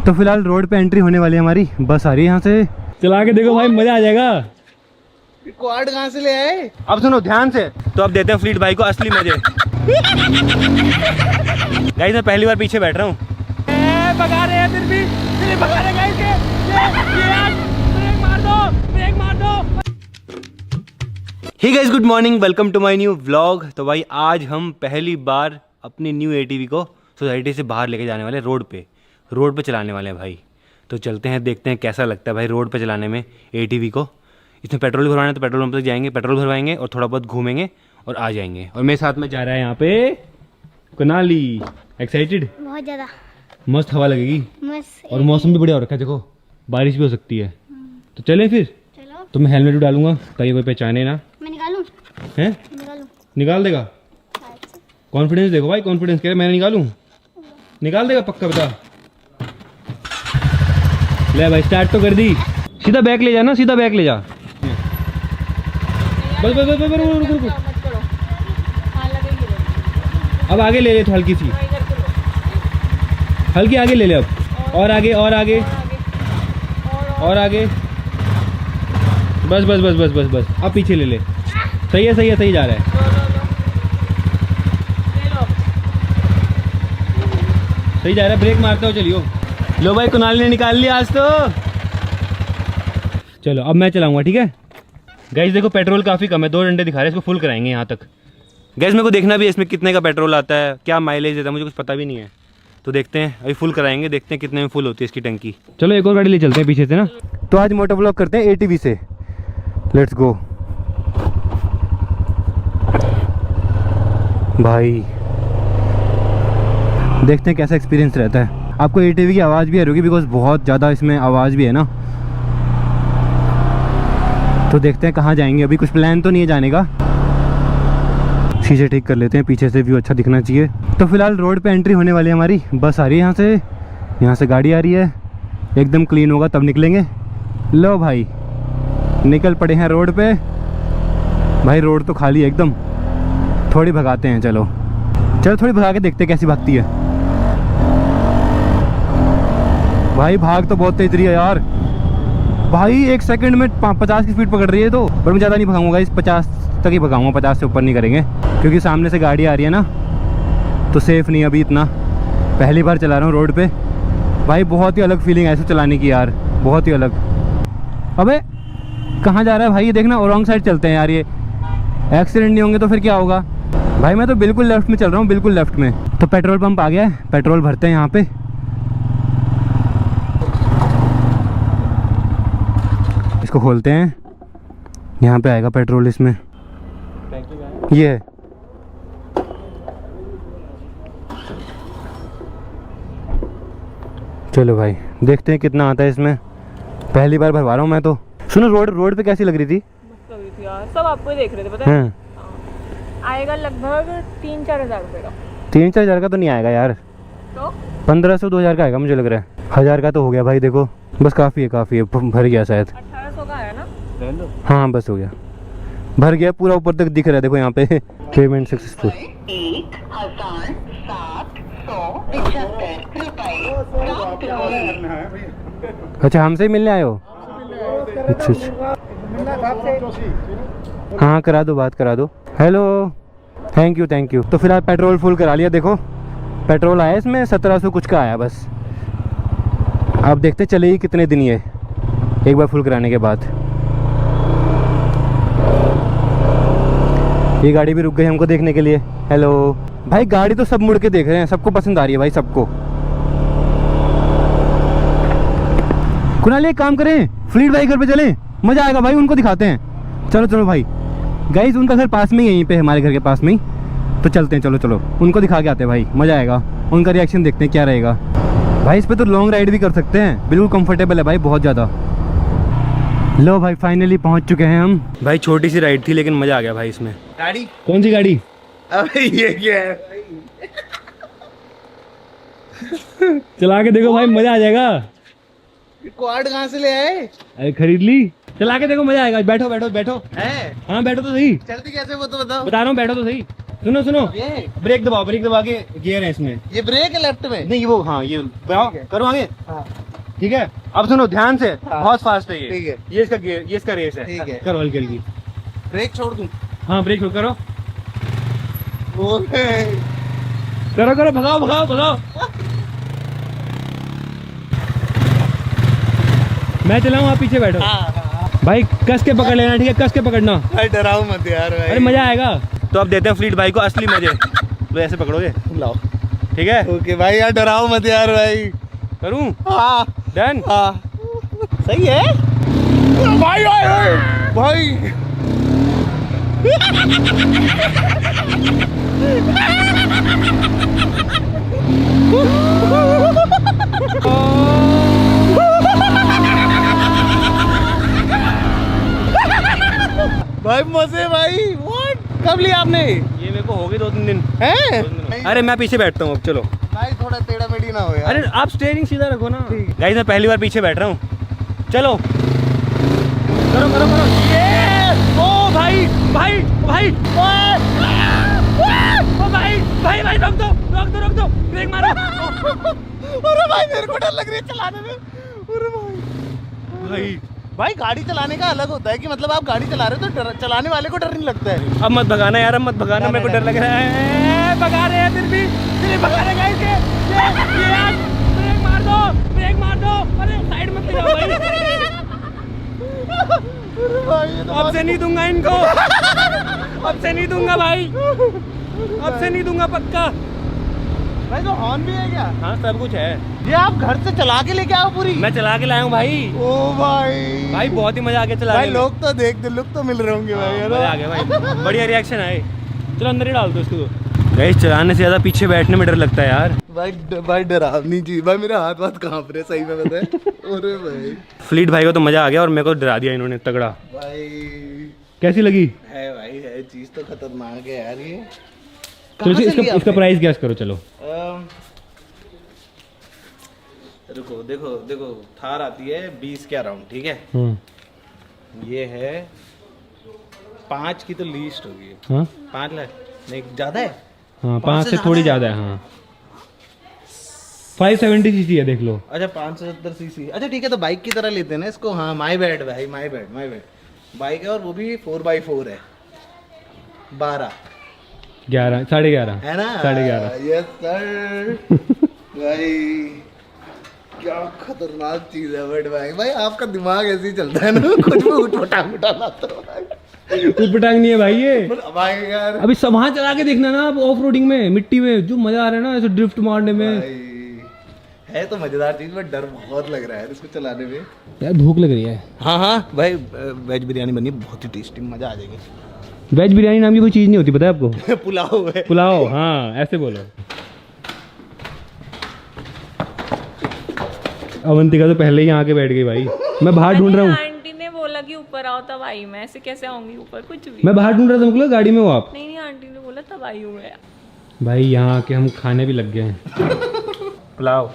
तो फिलहाल रोड पे एंट्री होने वाली है हमारी, बस आ रही है यहाँ से। चला के देखो भाई, मजा आ जाएगा। क्वाड कहाँ से ले आए? अब सुनो ध्यान से। तो अब देते हैं फ्लीट भाई को असली मजे। गाइस मैं पहली बार पीछे बैठ रहा हूँ। भगा रहे हैं फिर भी भगा रहे गाइस के। ब्रेक मार दो, ब्रेक मार दो। Hey guys good morning, welcome to my new vlog. तो भाई आज हम पहली बार अपनी न्यू एटीवी को सोसाइटी से बाहर लेके जाने वाले, रोड पे चलाने वाले हैं भाई। तो चलते हैं, देखते हैं कैसा लगता है भाई रोड पे चलाने में एटीवी को। इसमें पेट्रोल भरवाना है तो पेट्रोल पंप तक जाएंगे, पेट्रोल भरवाएंगे और थोड़ा बहुत घूमेंगे और आ जाएंगे। और मेरे साथ में जा रहा है यहाँ पे कुनाली। एक्साइटेड? बहुत ज़्यादा। मस्त हवा लगेगी मस्त। और मौसम भी बढ़िया हो रखा है, देखो बारिश भी हो सकती है। तो चलें फिर। चलो। तो मैं हेलमेट भी डालूंगा ताकि कोई पहचाने ना। मैं निकालूं? हैं? निकालूं? निकाल देगा? कॉन्फिडेंस देखो भाई, कॉन्फिडेंस कह रहे मैं निकालूं। निकाल देगा पक्का, बता। ले भाई स्टार्ट तो कर दी। सीधा बैक ले जा ना, सीधा बैक ले जा। बस बस बस बस रुक रुक। अब आगे ले ले, तो हल्की सी हल्की आगे ले ले। अब और आगे और आगे और आगे। बस बस बस बस बस बस। अब पीछे ले ले। सही है सही है, सही जा रहा है, सही जा रहा है। ब्रेक मारते हो, चलियो। लो भाई कुनाल ने निकाल लिया आज तो। चलो अब मैं चलाऊंगा, ठीक है। गैस देखो पेट्रोल काफ़ी कम है, 2 घंटे दिखा रहे हैं, इसको फुल कराएंगे यहाँ तक। गैस मेरे को देखना भी है इसमें कितने का पेट्रोल आता है, क्या माइलेज देता है, मुझे कुछ पता भी नहीं है। तो देखते हैं, अभी फुल कराएंगे, देखते हैं कितने में फुल होती है इसकी टंकी। चलो एक और गाड़ी ले चलते हैं पीछे से ना। तो आज मोटो ब्लॉग करते हैं एटीवी से। लेट्स गो भाई, देखते हैं कैसा एक्सपीरियंस रहता है। आपको एटीवी की आवाज़ भी आ रही होगी बिकॉज बहुत ज़्यादा इसमें आवाज़ भी है ना। तो देखते हैं कहाँ जाएंगे, अभी कुछ प्लान तो नहीं है जाने का। शीशे ठीक कर लेते हैं, पीछे से व्यू अच्छा दिखना चाहिए। तो फिलहाल रोड पे एंट्री होने वाली है हमारी, बस आ रही है यहाँ से गाड़ी आ रही है। एकदम क्लीन होगा तब निकलेंगे। लो भाई निकल पड़े हैं रोड पे। भाई रोड तो खाली है एकदम, थोड़ी भगाते हैं। चलो थोड़ी भगा के देखते हैं कैसी भागती है। भाई भाग तो बहुत तेज रही है यार। भाई 1 सेकंड में 50 की स्पीड पकड़ रही है। तो पर मैं ज़्यादा नहीं भगाऊंगा, इस 50 तक ही भगाऊंगा, 50 से ऊपर नहीं करेंगे क्योंकि सामने से गाड़ी आ रही है ना, तो सेफ़ नहीं अभी इतना। पहली बार चला रहा हूँ रोड पे भाई, बहुत ही अलग फीलिंग है ऐसे चलाने की यार, बहुत ही अलग। अबे कहाँ जा रहा है भाई, ये देखना, और रॉन्ग साइड चलते हैं यार। ये एक्सीडेंट नहीं होंगे तो फिर क्या होगा भाई। मैं तो बिल्कुल लेफ्ट में चल रहा हूँ, बिल्कुल लेफ्ट में। तो पेट्रोल पंप आ गया है, पेट्रोल भरते हैं यहाँ पे। इसको खोलते हैं, यहाँ पे आएगा पेट्रोल इसमें। ये है। चलो भाई देखते हैं कितना आता है इसमें, पहली बार भरवा रहा हूँ मैं तो। सुनो रोड पे कैसी लग रही थी? यार सब आपको ही देख रहे थे, पता है। आएगा लगभग 3-4 हज़ार रुपये का। 3-4 हज़ार का तो नहीं आएगा यार, तो 1500-2000 का आएगा मुझे लग रहा है। 1000 का तो हो गया भाई, देखो बस काफ़ी है, भर गया शायद। 1800 का आया ना। हाँ बस हो गया, भर गया पूरा, ऊपर तक दिख रहा है देखो यहाँ पे। Payment successful. 1775 अच्छा हमसे ही मिलने आए हो? अच्छा हाँ करा दो, बात करा दो। Hello thank you. तो फिलहाल पेट्रोल फुल करा लिया, देखो पेट्रोल आया इसमें 1700 कुछ का आया बस। अब देखते चलेगी कितने दिन ये, एक बार फुल कराने के बाद। ये गाड़ी भी रुक गई हमको देखने के लिए। हेलो भाई, गाड़ी तो सब मुड़ के देख रहे हैं, सबको पसंद आ रही है भाई, सबको। कुनाल एक काम करें, फ्लीट भाई घर पे चलें, मजा आएगा भाई, उनको दिखाते हैं। चलो भाई, गाइस उनका घर पास में ही, यहीं पे हमारे घर के पास में ही, तो चलते हैं। चलो उनको दिखा के आते हैं भाई, मजा आएगा। उनका रिएक्शन देखते हैं क्या रहेगा। भाई इस पे तो लॉन्ग राइड भी कर सकते हैं, बिल्कुल कंफर्टेबल है भाई, बहुत ज़्यादा। लो भाई फाइनली पहुंच चुके हैं हम। भाई छोटी सी राइड थी लेकिन मजा आ गया भाई इसमें। गाड़ी कौन सी गाड़ी? अबे ये क्या है? चला के देखो भाई, मजा आ जाएगा। क्वाड कहाँ से ले आए? अरे खरीद ली, चला के देखो मजा आएगा। बैठो। है? हाँ बैठो तो सही, चलती कैसे वो तो बताओ। बता रहा हूँ, बैठो तो सही। सुनो सुनो, ये ब्रेक दबा के गियर है इसमें। ये ब्रेक है लेफ्ट में। नहीं वो, हाँ ये करो आगे। हाँ ठीक है, अब सुनो ध्यान से, हाँ। बहुत फास्ट है ठीक है। ये इसका गियर, ये इसका रेस है। ठीक है। करो हल्की हल्की। ब्रेक छोड़ दूं? हाँ ब्रेक करो ओके करो करो, भगाओ भगाओ भगाओ। मैं चलाऊं, आप पीछे बैठो। भाई कस के पकड़ लेना, ठीक है, कस के पकड़ना। भाई डराओ मत यार भाई। अरे मजा आएगा। तो अब देते हैं फ्लीट भाई को असली मजे। तो ऐसे पकड़ोगे, लाओ। ठीक है। ओके भाई यार डराओ मत यार भाई। करूं? हाँ डन। हाँ सही है भाई। भाई भाई भाई मजे भाई। व्हाट कब लिया आपने? ये मेरे को हो गए 2-3 दिन। हैं? अरे मैं पीछे बैठता हूँ अब, चलो। भाई थोड़ा टेढ़ा मेढ़ी ना हो यार। अरे आप स्टीयरिंग सीधा रखो ना। ठीक है। गाइस मैं पहली बार पीछे बैठ रहा हूँ। चलो करो करो करो। ये ओ भाई भाई भाई ओ भाई भाई भाई, रोक दो रोक दो रोक दो, ब्रेक मारो। अरे भाई मेरे को डर लग रही है चलाने में। अरे भाई भाई भाई गाड़ी चलाने का अलग होता है कि मतलब आप गाड़ी चला रहे हो तो चलाने वाले को डर नहीं लगता है। अब मत भगाना यार, अब मत भगाना, मेरे को डर लग रहा है। भगा रहे हैं फिर भी भगा रहे गाइस। ये यार, ब्रेक मार दो, ब्रेक मार दो। अरे साइड में ले जाओ भाई। अरे भाई ये तो अब से नहीं दूंगा इनको, अब से नहीं दूंगा भाई, अब से नहीं दूंगा पक्का। भाई तो हॉर्न भी है क्या? हाँ सब कुछ है। ये आप घर से चला के लेके आओ पूरी? मैं चला के लाया हूँ भाई। ओ भाई भाई बहुत ही मजा आ गया चला भाई लोग तो देख दे, लोग तो मिल रहे होंगे भाई है ना? मजा आ गया भाई, बढ़िया रिएक्शन आए। चलो अंदर ही डाल दो इसको। गाइस चलाने से ज्यादा पीछे बैठने में डर लगता है यार। भाई डरावनी चीज भाई, मेरे हाथ कांप रहे सही में बताए। अरे भाई फ्लीट भाई को तो मजा आ गया और मेरे को डरा दिया इन्होंने तगड़ा। भाई कैसी लगी? है भाई, है चीज तो खतरनाक है यार ये। चलो कहाँ से लिया इसका आपने? प्राइस गैस करो चलो। रुको देखो देखो, थार आती है 20 के अराउंड, ठीक है। ये है 5 की तो लीस्ट होगी। हाँ 5 लाख नहीं ज्यादा है। हाँ 5 5 से से थोड़ी ज़्यादा ज़्यादा है। हाँ 570 सीसी है, देख लो। अच्छा 570 सीसी। अच्छा ठीक है, तो बाइक की तरह लेते हैं ना इसको। हाँ माई बैड भाई, माई बैड बाइक है और वो भी 4x4 है। 12 11 11.5 है ना? 11.5। Yes sir. भाई क्या खतरनाक चीज है बट भाई आपका दिमाग ऐसे ही चलता है ना, कुछ भी उठपटांग उठा लाता हो भाई। उठपटांग नहीं है भाई ये। भाई यार अभी सब वहाँ चला के देखना ना, आप ऑफ रोडिंग में मिट्टी में जो मजा आ रहा है ना, ऐसे ड्रिफ्ट मारने में। भाई है तो मजेदार चीज, बट डर बहुत लग रहा है इसको चलाने में। यार भूख लग रही है। हाँ हाँ भाई वेज बिरयानी बनी है, बहुत ही टेस्टी, मजा आ जाएगी। वेज बिरयानी नाम की कोई चीज़ नहीं होती, पता है आपको? पुलाव है। पुलाव, हाँ ऐसे बोलो। अवंतिका तो पहले ही यहाँ के बैठ गई भाई। मैं बाहर ढूंढ रहा हूँ। आंटी ने बोला कि ऊपर आओ तब आई, मैं ऐसे कैसे आऊंगी ऊपर? कुछ भी मैं बाहर ढूंढ रहा था, मुझे लगा गाड़ी में हो आप। नहीं आंटी ने बोला तब आई हूँ मैं। भाई यहाँ के हम खाने भी लग गए हैं। पुलाव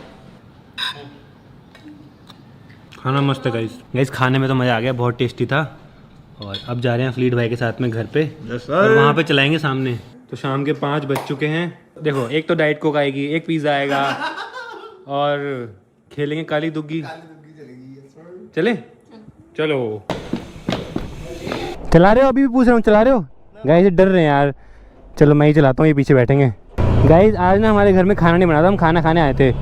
खाना मस्त है गाइस। गाइस खाने में तो मज़ा आ गया, बहुत टेस्टी था। और अब जा रहे हैं फ्लीट भाई के साथ में घर पे। और वहाँ पे चलाएंगे सामने। तो शाम के 5 बज चुके हैं। देखो एक तो डाइट कोक आएगी, एक पिज़्ज़ा आएगा और खेलेंगे काली दुग्गी। चले चलो। चला रहे हो? अभी भी पूछ रहा हूँ, चला रहे हो? गाइस डर रहे हैं यार। चलो मैं ही चलाता हूँ, ये पीछे बैठेंगे। गाइस आज ना हमारे घर में खाना नहीं बना था, हम खाना खाने आए थे।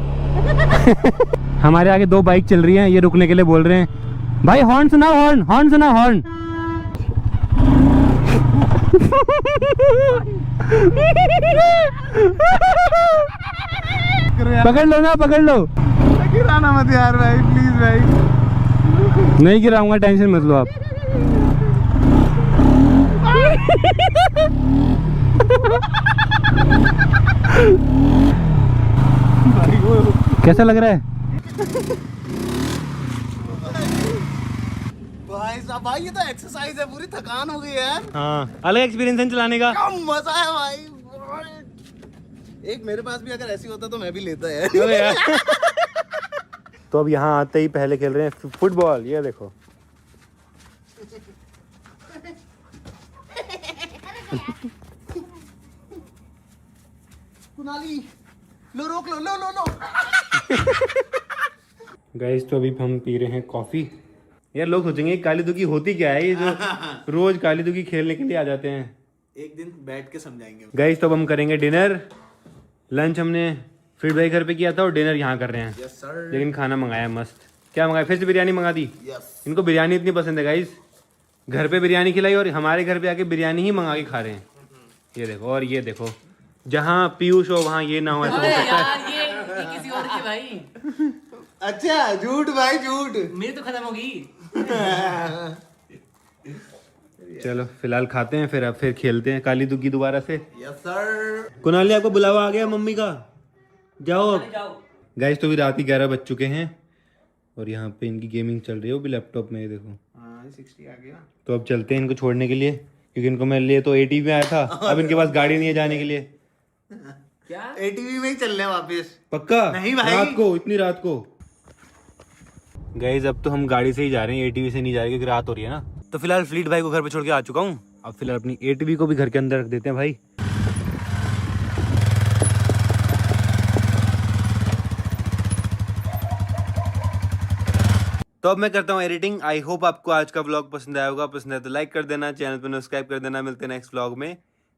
हमारे आगे 2 बाइक चल रही हैं, ये रुकने के लिए बोल रहे हैं। भाई हॉर्न सुना, हॉर्न सुना, हॉर्न। पकड़ लो ना, पकड़ लो। गिराना मत यार भाई, प्लीज भाई। नहीं गिराऊंगा, टेंशन मत लो आप। कैसा लग रहा है? भाई साहब भाई ये तो एक्सरसाइज है, पूरी थकान हो गई यार। हाँ अलग एक्सपीरियंस है चलाने का। क्या मजा है भाई। एक मेरे पास भी अगर ऐसी होता तो मैं भी लेता यार। अरे यार। तो अब यहाँ आते ही पहले खेल रहे हैं फुटबॉल। ये देखो कुनाली लो रोक लो लो लो लो। गाइस तो अभी हम पी रहे हैं कॉफी। यार लोग सोचेंगे काली दुखी होती क्या है, ये जो रोज काली दुखी खेलने के लिए आ जाते हैं। एक दिन बैठ के समझाएंगे। गाइस तो अब हम करेंगे डिनर। लंच हमने फिर भाई घर पे किया था और डिनर यहाँ कर रहे हैं। Yes sir. लेकिन खाना मंगाया मस्त। क्या मंगाया? फिर से बिरयानी मंगा दी। यस। इनको बिरयानी इतनी पसंद है गाइस, घर पे बिरयानी खिलाई और हमारे घर पे आके बिरयानी ही मंगा के खा रहे हैं। ये देखो, और ये देखो, जहाँ पीयूष हो वहाँ ये ना हो, ऐसा हो सकता है? ये किसी और की भाई, अच्छा झूठ भाई झूठ। मेरी तो खत्म होगी। चलो फिलहाल खाते हैं, फिर खेलते हैं काली दुखी दोबारा से। Yes sir. कुनाली आपको बुलावा आ गया मम्मी का, जाओ अब। जाओ। गाइस तो भी रात ही 11 बज चुके हैं और यहाँ पे इनकी गेमिंग चल रही है, वो भी लैपटॉप में। ये देखो 60 आ गया। तो अब चलते हैं इनको छोड़ने के लिए, क्योंकि इनको मैं लिए तो एटीवी में आया था, अब इनके पास गाड़ी नहीं है जाने के लिए। क्या एटीवी में ही चल रहे हैं वापस? पक्का? नहीं भाई। रात को, इतनी रात को। गाइस अब तो हम गाड़ी से ही जा रहे हैं, एटीवी से नहीं जा रहे क्योंकि रात हो रही है ना। तो फिलहाल फ्लीट भाई को घर पे छोड़ के आ चुका हूँ। अब फिलहाल अपनी एटीवी को भी घर के अंदर रख देते हैं भाई। तो अब मैं करता हूँ एडिटिंग। आई होप आपको आज का व्लॉग पसंद आया होगा। पसंद आया तो लाइक कर देना, चैनल पर सब्सक्राइब कर देना। मिलते हैं नेक्स्ट व्लॉग में।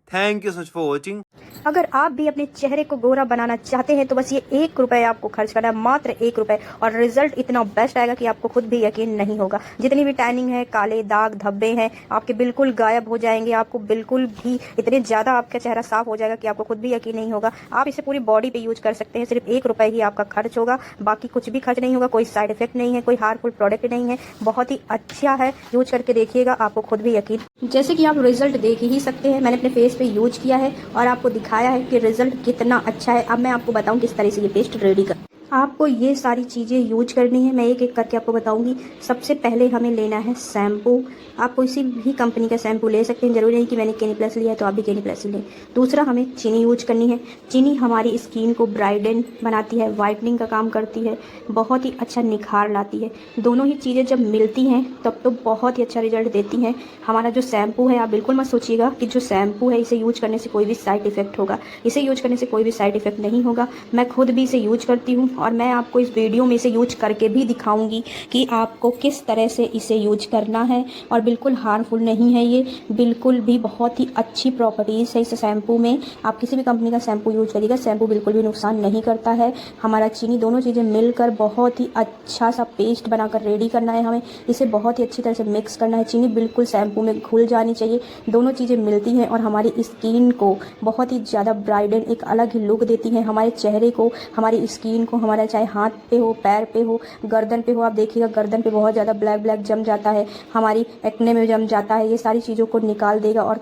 Thank you so much for watching. अगर आप भी अपने चेहरे को गोरा बनाना चाहते हैं तो बस ये 1 रुपए आपको खर्च करना है, मात्र 1 रुपए, और रिजल्ट इतना बेस्ट आएगा कि आपको खुद भी यकीन नहीं होगा। जितनी भी टैनिंग है, काले दाग धब्बे हैं, आपके बिल्कुल गायब हो जाएंगे। आपको बिल्कुल भी इतने ज्यादा आपका चेहरा साफ हो जाएगा कि आपको खुद भी यकीन नहीं होगा। आप इसे पूरी बॉडी पे यूज कर सकते हैं। सिर्फ 1 रुपए ही आपका खर्च होगा, बाकी कुछ भी खर्च नहीं होगा। कोई साइड इफेक्ट नहीं है, कोई हार्मफुल प्रोडक्ट नहीं है। बहुत ही अच्छा है, यूज करके देखिएगा, आपको खुद भी यकीन। जैसे कि आप रिजल्ट देख ही सकते हैं, मैंने अपने फेस पे यूज किया है और आपको दिखाया है कि रिजल्ट कितना अच्छा है। अब मैं आपको बताऊं किस तरह से ये पेस्ट रेडी कर। आपको ये सारी चीज़ें यूज करनी है, मैं एक एक करके आपको बताऊंगी। सबसे पहले हमें लेना है शैम्पू। आप किसी भी कंपनी का शैम्पू ले सकते हैं, जरूरी नहीं कि मैंने क्लिनिक प्लस लिया है तो आप भी क्लिनिक प्लस ही लें। दूसरा, हमें चीनी यूज करनी है। चीनी हमारी स्किन को ब्राइटन बनाती है, वाइटनिंग का काम करती है, बहुत ही अच्छा निखार लाती है। दोनों ही चीज़ें जब मिलती हैं तब तो बहुत ही अच्छा रिजल्ट देती हैं। हमारा जो शैम्पू है, आप बिल्कुल मत सोचिएगा कि जो शैम्पू है इसे यूज करने से कोई भी साइड इफेक्ट होगा। इसे यूज करने से कोई भी साइड इफेक्ट नहीं होगा। मैं खुद भी इसे यूज करती हूँ और मैं आपको इस वीडियो में इसे यूज करके भी दिखाऊंगी कि आपको किस तरह से इसे यूज करना है। और बिल्कुल हार्मफुल नहीं है ये, बिल्कुल भी बहुत ही अच्छी प्रॉपर्टीज़ है इस शैम्पू में। आप किसी भी कंपनी का शैम्पू यूज करिएगा, शैम्पू बिल्कुल भी नुकसान नहीं करता है। हमारा चीनी, दोनों चीज़ें मिलकर बहुत ही अच्छा सा पेस्ट बनाकर रेडी करना है हमें। इसे बहुत ही अच्छी तरह से मिक्स करना है। चीनी बिल्कुल शैम्पू में घुल जानी चाहिए। दोनों चीज़ें मिलती हैं और हमारी स्किन को बहुत ही ज़्यादा ब्राइटन, एक अलग ही लुक देती हैं। हमारे चेहरे को, हमारी स्किन को, हमारा चाहे हाथ पे हो, पैर पे हो, गर्दन पे हो, आप देखिएगा गर्दन पे बहुत ज़्यादा ब्लैक ब्लैक जम जाता है, हमारी एक्ने में जम जाता है, ये सारी चीज़ों को निकाल देगा। और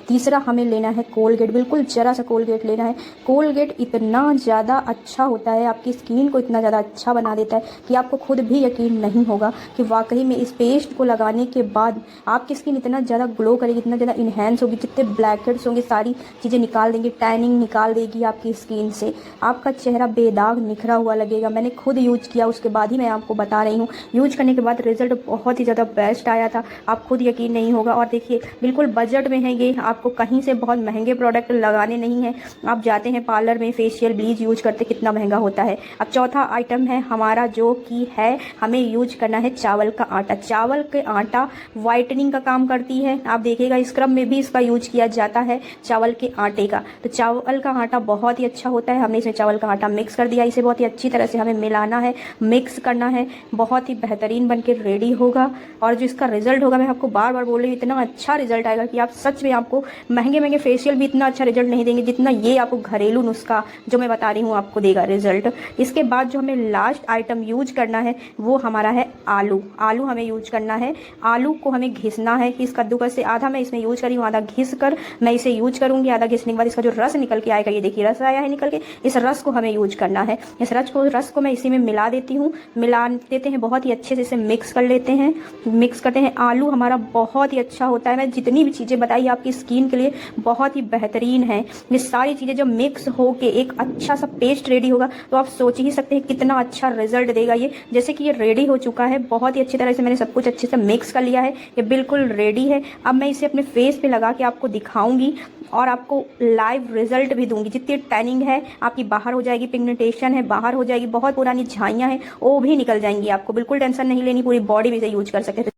तीसरा, हमें लेना है कोलगेट। बिल्कुल जरा सा कोलगेट लेना है। कोलगेट इतना ज़्यादा अच्छा होता है, आपकी स्किन को इतना ज़्यादा अच्छा बना देता है कि आपको खुद भी यकीन नहीं होगा कि वाकई में इस पेस्ट को लगाने के बाद आपकी स्किन इतना ज़्यादा ग्लो करेगी, इतना ज़्यादा इन्हेंस होगी, जितने ब्लैक हेड्स होंगे सारी चीज़ें निकाल देंगी, टैनिंग निकाल देगी आपकी स्किन से। आपका चेहरा बेदाग निखरा हुआ लगेगा। मैंने खुद यूज किया, उसके बाद ही मैं आपको बता रही हूँ। यूज करने के बाद रिजल्ट बहुत ही ज़्यादा बेस्ट आया था, आप खुद यकीन नहीं होगा। और देखिए बिल्कुल बजट में है ये, आपको कहीं से बहुत महंगे प्रोडक्ट लगाने नहीं हैं। आप जाते हैं पार्लर में, फेशियल ब्लीच यूज करते कितना महंगा होता है। अब चौथा आइटम है हमारा, जो कि है हमें यूज करना है चावल का आटा। चावल के आटा वाइटनिंग का काम करती है। आप देखिएगा स्क्रब में भी इसका यूज किया जाता है, चावल के आटे का। तो चावल का आटा बहुत ही अच्छा होता है। हमने इसमें चावल का आटा मिक्स कर दिया, इसे बहुत ही अच्छी तरह से हमें मिलाना है, मिक्स करना है। बहुत ही बेहतरीन बनके रेडी होगा और जो इसका रिजल्ट होगा, मैं आपको बार बार बोल रही हूँ, इतना अच्छा रिजल्ट आएगा कि आप सच में, आपको महंगे महंगे फेशियल भी इतना अच्छा रिजल्ट नहीं देंगे जितना ये आपको घरेलू नुस्खा जो मैं बता रही हूँ आपको देगा रिजल्ट। इसके बाद जो हमें लास्ट आइटम यूज करना है वो हमारा है आलू। आलू हमें यूज करना है। आलू को हमें घिसना है। इस कद्दूकस से आधा मैं इसमें यूज करी हूँ, आधा घिस कर मैं इसे यूज करूंगी। आधा घिसने के बाद इसका जो रस निकल के आएगा, ये देखिए रस आया है निकल के, इस रस को हमें यूज करना है। इस रस रस को मैं इसी में मिला देती हूँ। मिला देते हैं बहुत ही अच्छे से, इसे मिक्स कर लेते हैं। मिक्स करते हैं। आलू हमारा बहुत ही अच्छा होता है। मैं जितनी भी चीज़ें बताई आपकी स्किन के लिए बहुत ही बेहतरीन है। ये सारी चीज़ें जब मिक्स होके एक अच्छा सा पेस्ट रेडी होगा तो आप सोच ही सकते हैं कितना अच्छा रिजल्ट देगा ये। जैसे कि ये रेडी हो चुका है, बहुत ही अच्छी तरह से मैंने सब कुछ अच्छे से मिक्स कर लिया है। ये बिल्कुल रेडी है। अब मैं इसे अपने फेस पे लगा के आपको दिखाऊंगी और आपको लाइव रिजल्ट भी दूंगी। जितनी टैनिंग है आपकी बाहर हो जाएगी, पिगमेंटेशन है बाहर हो जाएगी, बहुत पुरानी झाइयाँ हैं वो भी निकल जाएंगी। आपको बिल्कुल टेंशन नहीं लेनी, पूरी बॉडी में इसे यूज कर सकते हैं।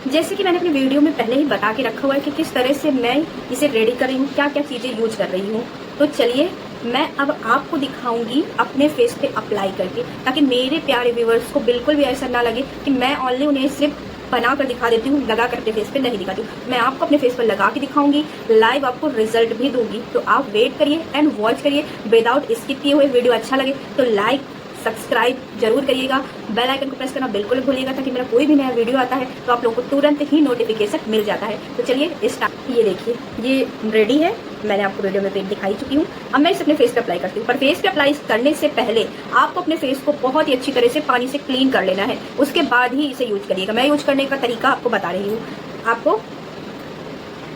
जैसे कि मैंने अपनी वीडियो में पहले ही बता के रखा हुआ है कि किस तरह से मैं इसे रेडी कर रही हूँ, क्या क्या चीज़ें यूज कर रही हूँ। तो चलिए मैं अब आपको दिखाऊंगी अपने फेस पे अप्लाई करके, ताकि मेरे प्यारे व्यूवर्स को बिल्कुल भी ऐसा ना लगे कि मैं ओनली उन्हें सिर्फ बना कर दिखा देती हूँ, लगा कर अपने फेस पे नहीं दिखाती हूँ। मैं आपको अपने फेस पर लगा के दिखाऊंगी, लाइव आपको रिजल्ट भी दूंगी। तो आप वेट करिए एंड वॉच करिए विदाउट स्किप किए हुए। वीडियो अच्छा लगे तो लाइक सब्सक्राइब जरूर करिएगा। बेल आइकन को प्रेस करना बिल्कुल भूलिएगा, ताकि मेरा कोई भी नया वीडियो आता है तो आप लोगों को तुरंत ही नोटिफिकेशन मिल जाता है। तो चलिए स्टार्ट। ये देखिए ये रेडी है, मैंने आपको वीडियो में दिखाई चुकी हूँ। अब मैं इसे अपने फेस पे अप्लाई करती हूँ। पर फेस पे अप्लाई करने से पहले आपको अपने फेस को बहुत ही अच्छी तरह से पानी से क्लीन कर लेना है, उसके बाद ही इसे यूज करिएगा। मैं यूज करने का तरीका आपको बता रही हूँ आपको।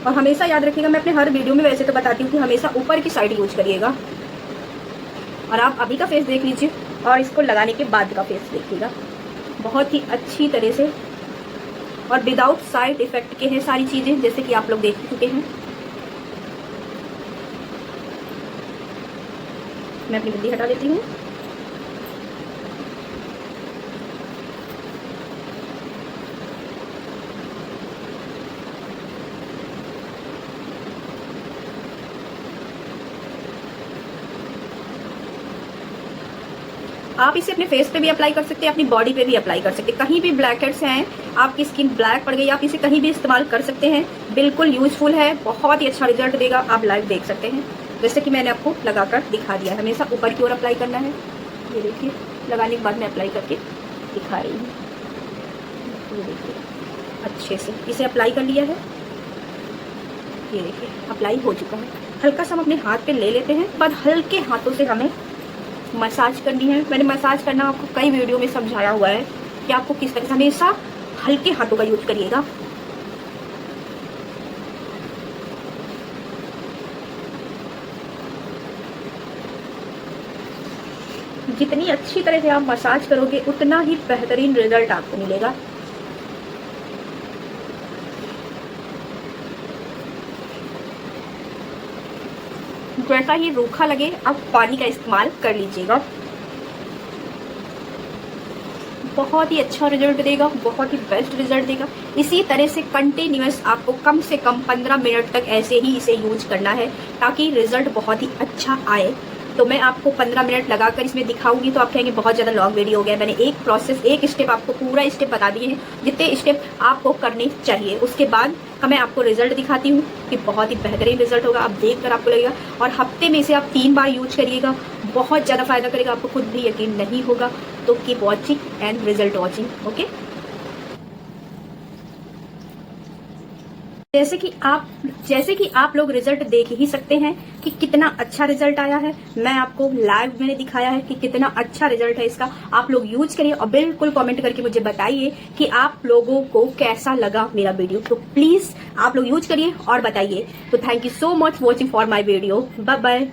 और हमेशा याद रखिएगा, मैं अपने हर वीडियो में वैसे तो बताती हूँ कि हमेशा ऊपर की साइड यूज करिएगा। और आप अभी का फेस देख लीजिए और इसको लगाने के बाद का फेस देखिएगा, बहुत ही अच्छी तरह से और विदाउट साइड इफेक्ट के हैं सारी चीजें, जैसे कि आप लोग देख चुके हैं। मैं अपनी बिंदी हटा देती हूँ। आप इसे अपने फेस पे भी अप्लाई कर सकते हैं, अपनी बॉडी पे भी अप्लाई कर सकते हैं। कहीं भी ब्लैक हेड्स हैं, आपकी स्किन ब्लैक पड़ गई, आप इसे कहीं भी इस्तेमाल कर सकते हैं। बिल्कुल यूजफुल है, बहुत ही अच्छा रिजल्ट देगा। आप लाइव देख सकते हैं, जैसे कि मैंने आपको लगाकर दिखा दिया है। हमेशा ऊपर की ओर अप्लाई करना है। ये देखिए लगाने के बाद मैं अप्लाई करके दिखा रही हूँ। ये देखिए अच्छे से इसे अप्लाई कर लिया है। ये देखिए अप्लाई हो चुका है। हल्का सा हम अपने हाथ पे ले लेते हैं, बाद हल्के हाथों से हमें मसाज करनी है। मैंने मसाज करना आपको कई वीडियो में समझाया हुआ है कि आपको किस तरह से हमेशा हल्के हाथों का यूज करिएगा। जितनी अच्छी तरह से आप मसाज करोगे उतना ही बेहतरीन रिजल्ट आपको मिलेगा। जैसा ही रूखा लगे आप पानी का इस्तेमाल कर लीजिएगा। बहुत ही अच्छा रिजल्ट देगा, बहुत ही बेस्ट रिजल्ट देगा। इसी तरह से कंटिन्यूअस आपको कम से कम 15 मिनट तक ऐसे ही इसे यूज करना है, ताकि रिजल्ट बहुत ही अच्छा आए। तो मैं आपको 15 मिनट लगाकर इसमें दिखाऊंगी तो आप कहेंगे बहुत ज़्यादा लॉन्ग वीडियो हो गया। मैंने एक प्रोसेस, एक स्टेप आपको पूरा स्टेप बता दिए हैं, जितने स्टेप आपको करने चाहिए। उसके बाद का मैं आपको रिजल्ट दिखाती हूँ कि बहुत ही बेहतरीन रिजल्ट होगा। आप देखकर आपको लगेगा। और हफ्ते में इसे आप 3 बार यूज करिएगा, बहुत ज़्यादा फायदा करेगा। आपको खुद भी यकीन नहीं होगा। तो keep watching and result watching. Okay, जैसे कि आप लोग रिजल्ट देख ही सकते हैं कि कितना अच्छा रिजल्ट आया है। मैं आपको लाइव मैंने दिखाया है कि कितना अच्छा रिजल्ट है इसका। आप लोग यूज करिए और बिल्कुल कमेंट करके मुझे बताइए कि आप लोगों को कैसा लगा मेरा वीडियो। तो प्लीज आप लोग यूज करिए और बताइए। तो thank you so much watching for my video. Bye bye.